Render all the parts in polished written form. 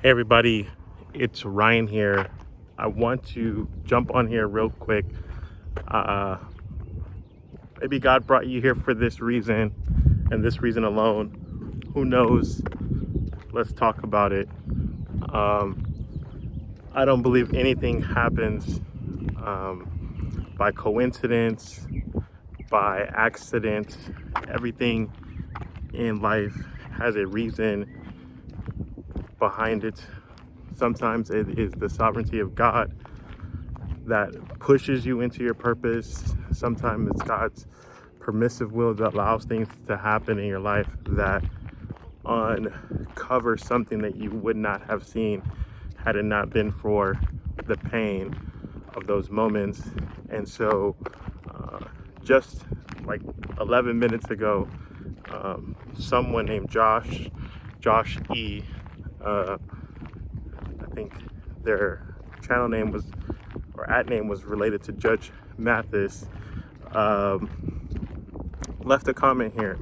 Hey everybody, it's Ryan here. I want to jump on here real quick. Uh, Maybe God brought you here for this reason and this reason alone. Who knows? Let's talk about it. Um, I don't believe anything happens by coincidence, by accident. Everything in life has a reason behind it. Sometimes it is the sovereignty of God that pushes you into your purpose. Sometimes it's God's permissive will that allows things to happen in your life that uncover something that you would not have seen had it not been for the pain of those moments. And so, just like 11 minutes ago, someone named Josh E. I think their channel name was, or at name was related to Judge Mathis, left a comment here.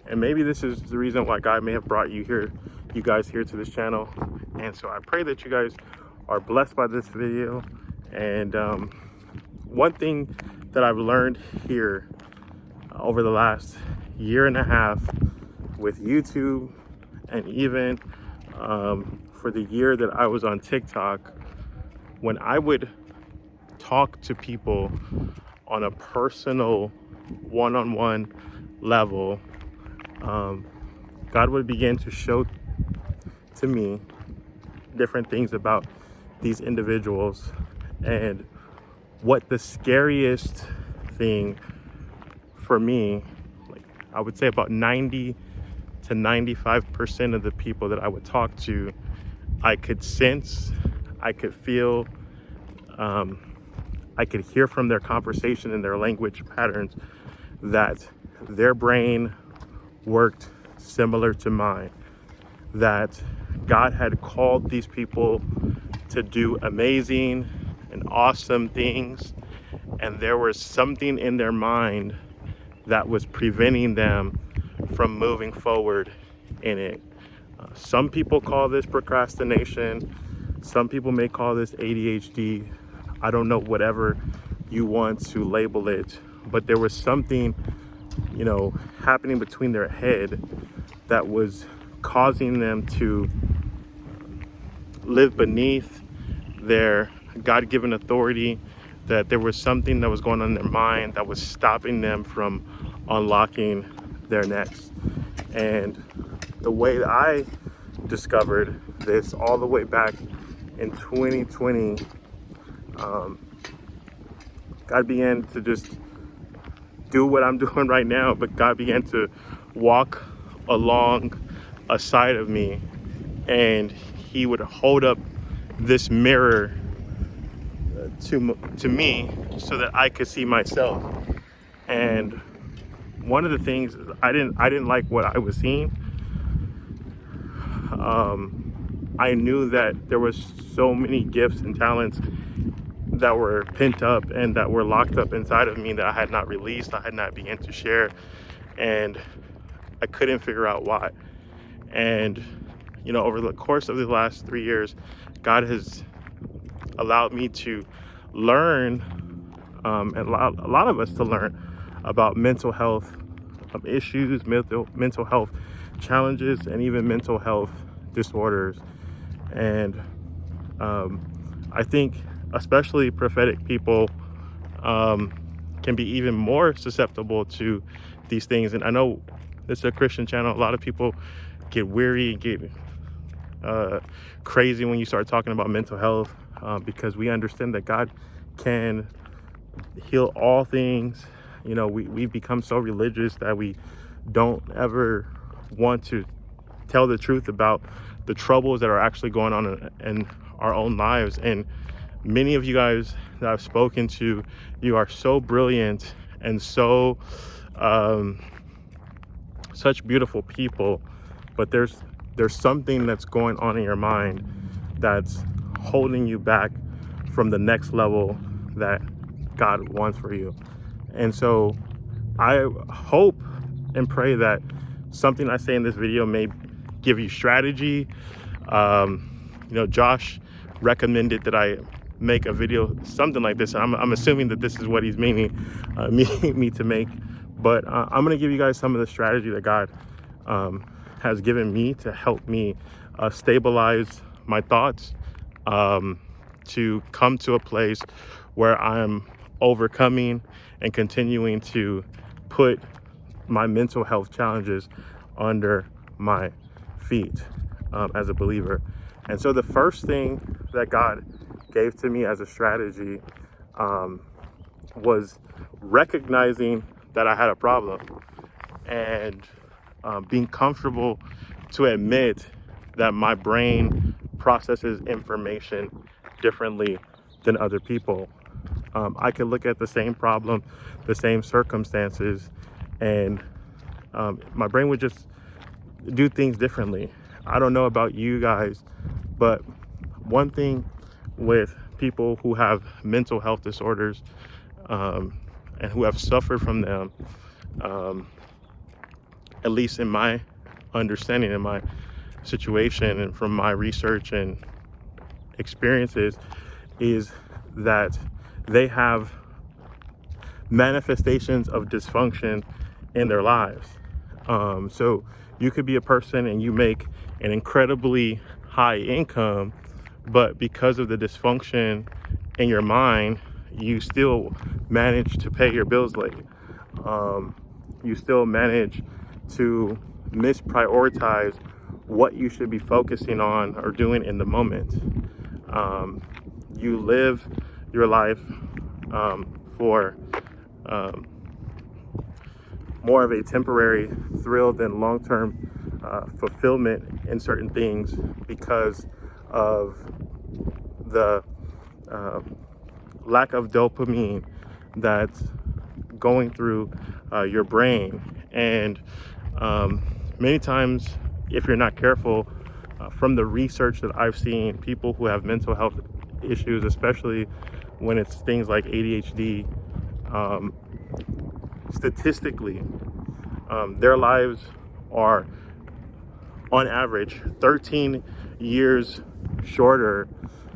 And maybe this is the reason why God may have brought you guys here to this channel. And so I pray that you guys are blessed by this video. And one thing that I've learned here over the last year and a half with YouTube, and even for the year that I was on TikTok, when I would talk to people on a personal one-on-one level, God would begin to show to me different things about these individuals. And what the scariest thing for me, like I would say about 90 to 95% of the people that I would talk to, I could sense, I could feel, I could hear from their conversation and their language patterns that their brain worked similar to mine, that God had called these people to do amazing and awesome things, and there was something in their mind that was preventing them from moving forward in it. Some people call this procrastination. Some people may call this ADHD. I don't know, whatever you want to label it, but there was something, happening between their head that was causing them to live beneath their God-given authority, that there was something that was going on in their mind that was stopping them from unlocking their next. And the way that I discovered this all the way back in 2020, God began to just do what I'm doing right now, but God began to walk along a side of me, and he would hold up this mirror to me so that I could see myself. And one of the things I didn't like what I was seeing. I knew that there was so many gifts and talents that were pent up and that were locked up inside of me that I had not released, I had not begun to share, and I couldn't figure out why. And over the course of the last 3 years, God has allowed me to learn, and a lot of us to learn about mental health issues, mental health challenges, and even mental health disorders. And I think especially prophetic people can be even more susceptible to these things. And I know this is a Christian channel. A lot of people get weary, get crazy when you start talking about mental health, because we understand that God can heal all things. We become so religious that we don't ever want to tell the truth about the troubles that are actually going on in our own lives. And many of you guys that I've spoken to, you are so brilliant and so such beautiful people, but there's something that's going on in your mind that's holding you back from the next level that God wants for you. And so I hope and pray that something I say in this video may give you strategy, Josh recommended that I make a video, something like this. I'm assuming that this is what he's meaning me to make. But I'm going to give you guys some of the strategy that God has given me to help me stabilize my thoughts, to come to a place where I'm overcoming and continuing to put my mental health challenges under my feet as a believer. And so the first thing that God gave to me as a strategy was recognizing that I had a problem, and being comfortable to admit that my brain processes information differently than other people. I could look at the same problem, the same circumstances, and my brain would just do things differently. I don't know about you guys, but one thing with people who have mental health disorders and who have suffered from them, at least in my understanding, in my situation, and from my research and experiences, is that they have manifestations of dysfunction in their lives. So you could be a person and you make an incredibly high income, but because of the dysfunction in your mind, you still manage to pay your bills late. You still manage to misprioritize what you should be focusing on or doing in the moment. You live your life for more of a temporary thrill than long-term fulfillment in certain things because of the lack of dopamine that's going through your brain. And many times, if you're not careful, from the research that I've seen, people who have mental health issues, especially when it's things like ADHD, statistically, their lives are on average 13 years shorter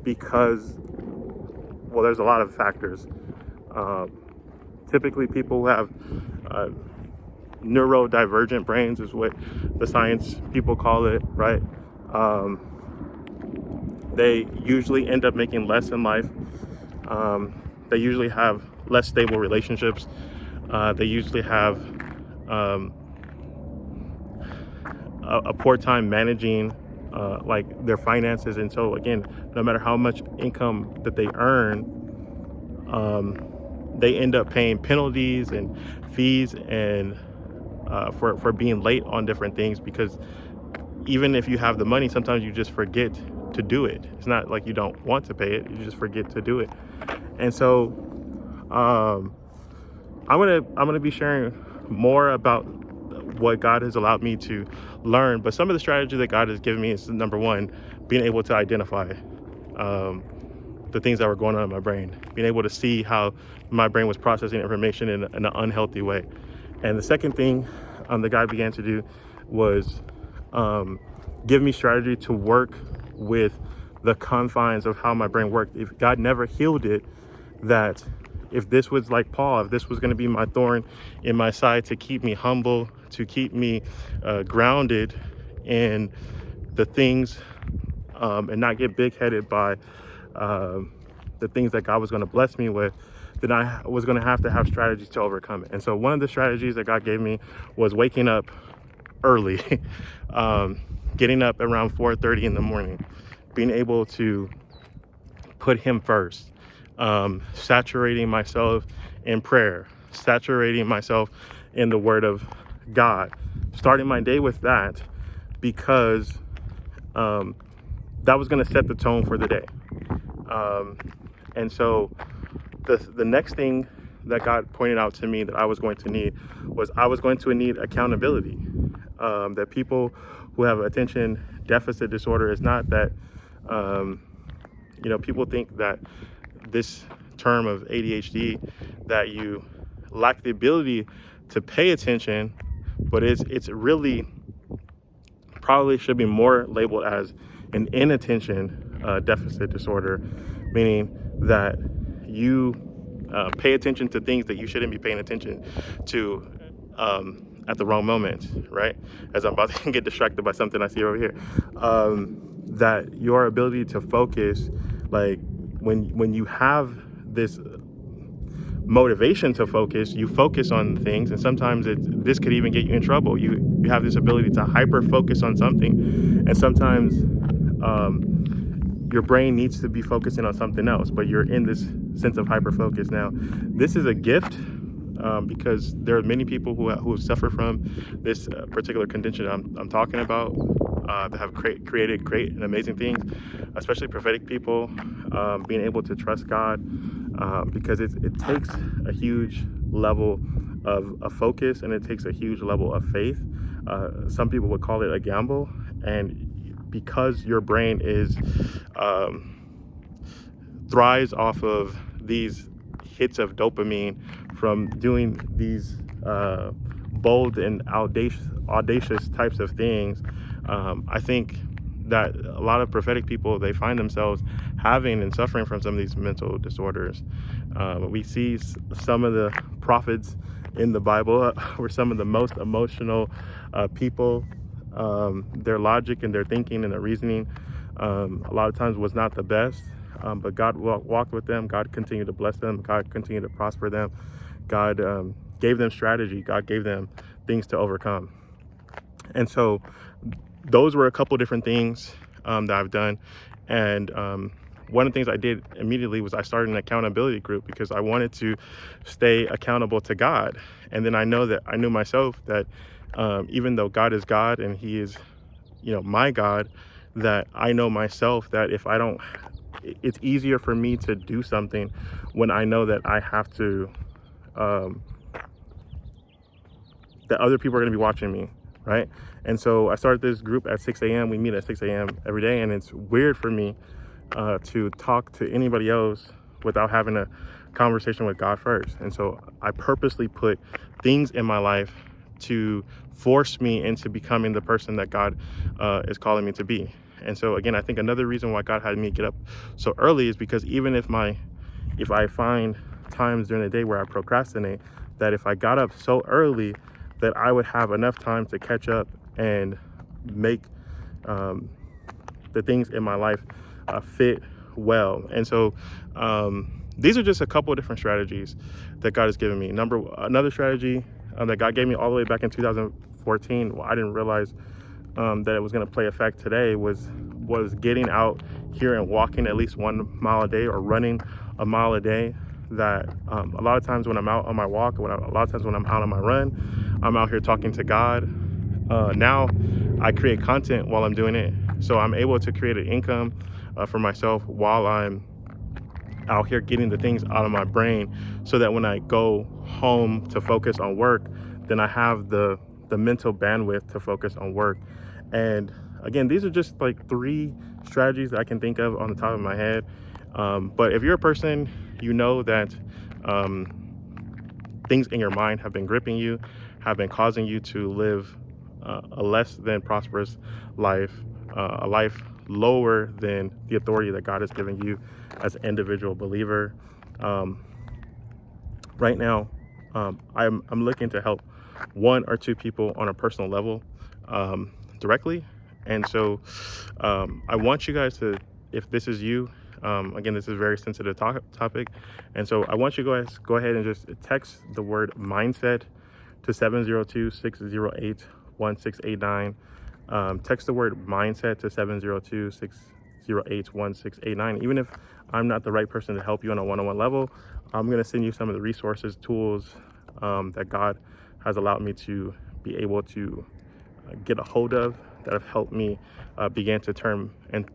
because, well, there's a lot of factors. Typically people who have neurodivergent brains is what the science people call it, right? They usually end up making less in life. They usually have less stable relationships. They usually have a poor time managing like their finances. And so again, no matter how much income that they earn, they end up paying penalties and fees and for being late on different things, because even if you have the money, sometimes you just forget to do it. It's not like you don't want to pay it, you just forget to do it. And so I'm gonna be sharing more about what God has allowed me to learn, but some of the strategy that God has given me is, number one, being able to identify the things that were going on in my brain, being able to see how my brain was processing information in an unhealthy way. And the second thing that God began to do was give me strategy to work with the confines of how my brain worked. If God never healed it, that if this was like Paul, if this was going to be my thorn in my side to keep me humble, to keep me grounded in the things and not get big-headed by the things that God was going to bless me with, then I was going to have strategies to overcome it. And so one of the strategies that God gave me was waking up early, getting up around 4:30 in the morning, being able to put him first, saturating myself in prayer, saturating myself in the Word of God, starting my day with that, because that was going to set the tone for the day. And so the next thing that God pointed out to me that I was going to need was I was going to need accountability. That people who have attention deficit disorder is not that, people think that this term of ADHD, that you lack the ability to pay attention, but it's really probably should be more labeled as an inattention deficit disorder, meaning that you pay attention to things that you shouldn't be paying attention to at the wrong moment, right? As I'm about to get distracted by something I see over here. That your ability to focus, like when you have this motivation to focus, you focus on things, and sometimes this could even get you in trouble. You have this ability to hyper focus on something, and sometimes your brain needs to be focusing on something else, but you're in this sense of hyper focus. Now, this is a gift because there are many people who suffer from this particular condition I'm talking about, that have created great and amazing things, especially prophetic people, being able to trust God, because it takes a huge level of focus, and it takes a huge level of faith. Some people would call it a gamble, and because your brain is thrives off of these hits of dopamine from doing these bold and audacious types of things, I think that a lot of prophetic people, they find themselves having and suffering from some of these mental disorders. We see some of the prophets in the Bible were some of the most emotional people. Their logic and their thinking and their reasoning a lot of times was not the best, but God walked with them. God continued to bless them. God continued to prosper them. God gave them strategy. God gave them things to overcome. And so those were a couple different things that I've done. And one of the things I did immediately was I started an accountability group because I wanted to stay accountable to God. And then I knew myself that even though God is God and he is, my God, that I know myself that if I don't, it's easier for me to do something when I know that I have to, that other people are going to be watching me, right? And so I started this group at 6 a.m. We meet at 6 a.m. every day, and it's weird for me to talk to anybody else without having a conversation with God first. And so I purposely put things in my life to force me into becoming the person that God is calling me to be. And so again, I think another reason why God had me get up so early is because even if I find times during the day where I procrastinate, that if I got up so early, that I would have enough time to catch up and make the things in my life fit well. And so these are just a couple of different strategies that God has given me. Another strategy that God gave me all the way back in 2014, I didn't realize that it was going to play effect today, was getting out here and walking at least 1 mile a day or running a mile a day. That a lot of times when I'm out on my walk, a lot of times when I'm out on my run, I'm out here talking to God. Now I create content while I'm doing it, so I'm able to create an income for myself while I'm out here getting the things out of my brain, so that when I go home to focus on work, then I have the mental bandwidth to focus on work. And again, these are just like 3 strategies that I can think of on the top of my head. But if you're a person, that things in your mind have been gripping you, have been causing you to live a less than prosperous life, a life lower than the authority that God has given you as an individual believer. Right now, I'm looking to help 1 or 2 people on a personal level directly. And so I want you guys to, if this is you, again, this is a very sensitive topic. And so I want you guys to go ahead and just text the word mindset to 702-608-1689. Text the word mindset to 702-608-1689. Even if I'm not the right person to help you on a one-on-one level, I'm going to send you some of the resources, tools that God has allowed me to be able to get a hold of, that have helped me begin to turn and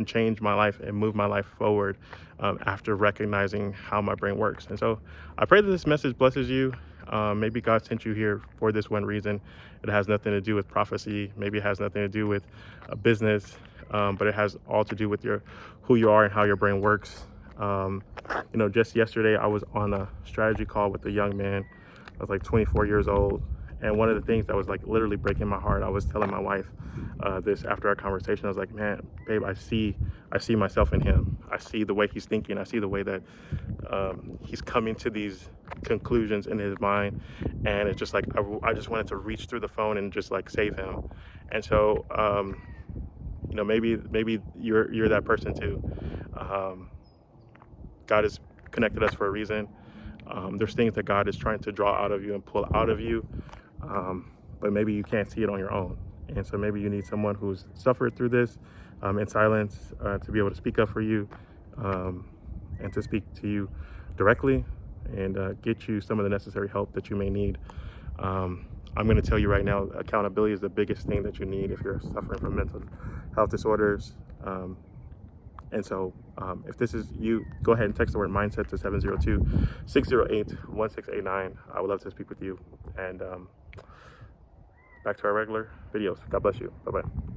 change my life and move my life forward after recognizing how my brain works. And so I pray that this message blesses you. Maybe God sent you here for this one reason. It has nothing to do with prophecy. Maybe it has nothing to do with a business, but it has all to do with who you are and how your brain works. Just yesterday I was on a strategy call with a young man. I was like 24 years old, And one of the things that was like literally breaking my heart, I was telling my wife this after our conversation. I was like, man, babe, I see myself in him. I see the way he's thinking. I see the way that he's coming to these conclusions in his mind. And it's just like, I just wanted to reach through the phone and just like save him. And so, you know, maybe you're that person too. God has connected us for a reason. There's things that God is trying to draw out of you and pull out of you, but maybe you can't see it on your own. And so maybe you need someone who's suffered through this in silence to be able to speak up for you and to speak to you directly and get you some of the necessary help that you may need. I'm going to tell you right now, accountability is the biggest thing that you need if you're suffering from mental health disorders. And so if this is you, go ahead and text the word mindset to 702-608-1689. I would love to speak with you. And back to our regular videos. God bless you. Bye-bye.